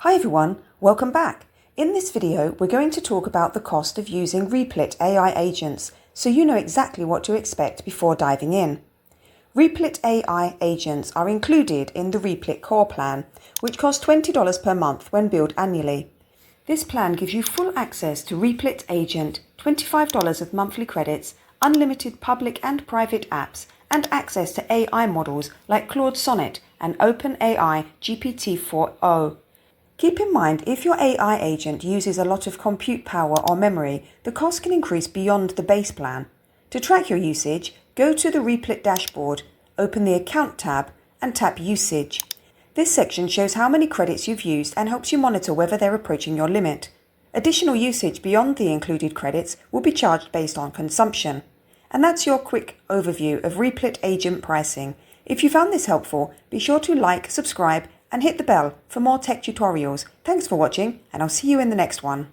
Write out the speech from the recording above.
Hi everyone, welcome back. In this video, we're going to talk about the cost of using Replit AI Agents, so you know exactly what to expect before diving in. Replit AI Agents are included in the Replit Core Plan, which costs $20 per month when billed annually. This plan gives you full access to Replit Agent, $25 of monthly credits, unlimited public and private apps, and access to AI models like Claude Sonnet and OpenAI GPT-4o. Keep in mind, if your AI agent uses a lot of compute power or memory, the cost can increase beyond the base plan. To track your usage, go to the Replit dashboard, open the Account tab, and tap Usage. This section shows how many credits you've used and helps you monitor whether they're approaching your limit. Additional usage beyond the included credits will be charged based on consumption. And that's your quick overview of Replit agent pricing. If you found this helpful, be sure to like, subscribe, and hit the bell for more tech tutorials. Thanks for watching, and I'll see you in the next one.